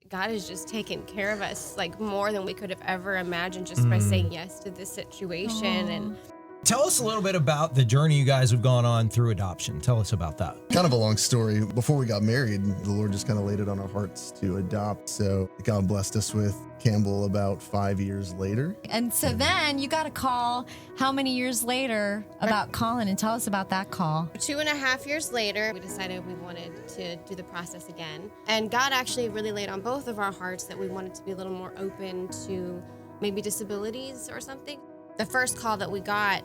God has just taken care of us like more than we could have ever imagined just by saying yes to this situation. And tell us a little bit about the journey you guys have gone on through adoption. Tell us about that. Kind of a long story. Before we got married, the Lord just kind of laid it on our hearts to adopt. So God blessed us with Campbell about 5 years later. And so then you got a call how many years later about Collin, and tell us about that call. 2.5 years later, we decided we wanted to do the process again. And God actually really laid on both of our hearts that we wanted to be a little more open to maybe disabilities or something. The first call that we got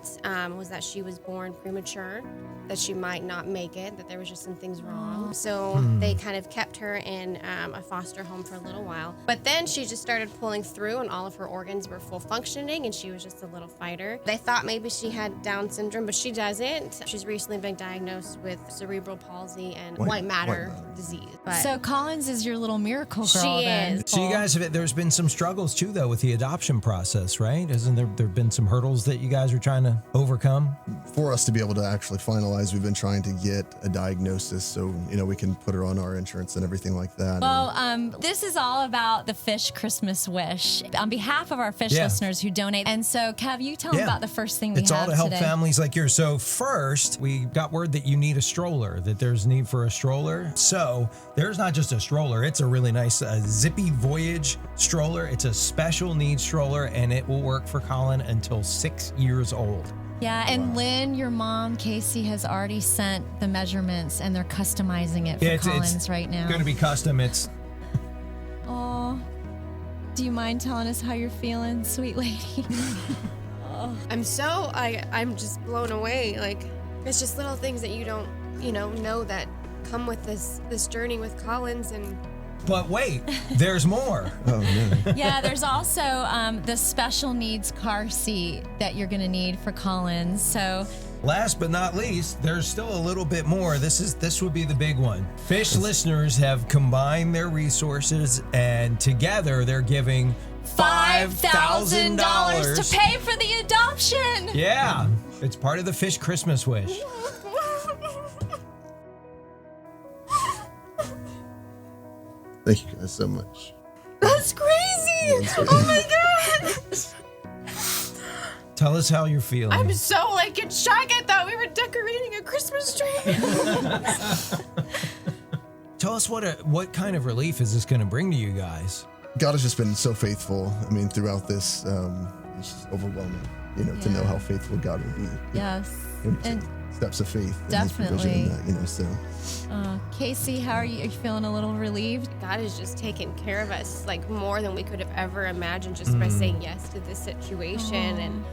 was that she was born premature, that she might not make it, that there was just some things wrong. So they kind of kept her in a foster home for a little while. But then she just started pulling through and all of her organs were full functioning and she was just a little fighter. They thought maybe she had Down syndrome, but she doesn't. She's recently been diagnosed with cerebral palsy and white matter disease. But So Collins is your little miracle girl. She then. is. So you guys there's been some struggles too, though, with the adoption process, right? Hasn't there been some hurdles that you guys are trying to overcome? For us to be able to actually finalize, we've been trying to get a diagnosis so, we can put her on our insurance and everything like that. Well, this is all about the Fish Christmas Wish on behalf of our fish listeners who donate. And so, Kev, you tell them about the first thing we have today. It's all to help today. families like yours. So first, we got word that you need a stroller, that there's need for a stroller. So there's not just a stroller. It's a really nice Zippy Voyage stroller. It's a special needs stroller, and it will work for Collin until 6 years old. Yeah, and Lynn, your mom, Casey, has already sent the measurements, and they're customizing it for Collins right now. It's going to be custom. Oh, do you mind telling us how you're feeling, sweet lady? I'm I'm just blown away. Like, it's just little things that you don't, know that come with this journey with Collins. And But wait, there's more. Oh, no. Yeah, there's also the special needs car seat that you're going to need for Collins. So Last but not least, there's still a little bit more. This would be the big one. Fish listeners have combined their resources, and together they're giving $5,000 to pay for the adoption. Yeah, it's part of the Fish Christmas Wish. Thank you guys so much. that's crazy. Oh my God. Tell us how you're feeling. I'm so in shock. I thought we were decorating a Christmas tree. Tell us what kind of relief is this going to bring to you guys? God has just been so faithful. Throughout this, it's just overwhelming, to know how faithful God will be. Yes. And steps of faith. Definitely. And his provision in that, Casey, how are you? Are you feeling a little relieved? God has just taken care of us more than we could have ever imagined just by saying yes to this situation. And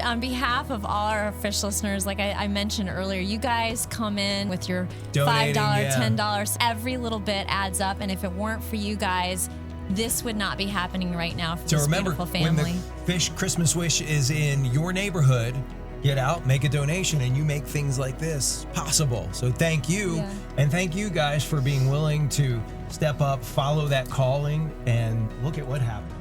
on behalf of all our fish listeners, like I mentioned earlier, you guys come in with your Donating, $5, $10. Every little bit adds up. And if it weren't for you guys, this would not be happening right now for this beautiful family. When the Fish Christmas Wish is in your neighborhood, get out, make a donation, and you make things like this possible. So thank you. Yeah. And thank you guys for being willing to step up, follow that calling, and look at what happened.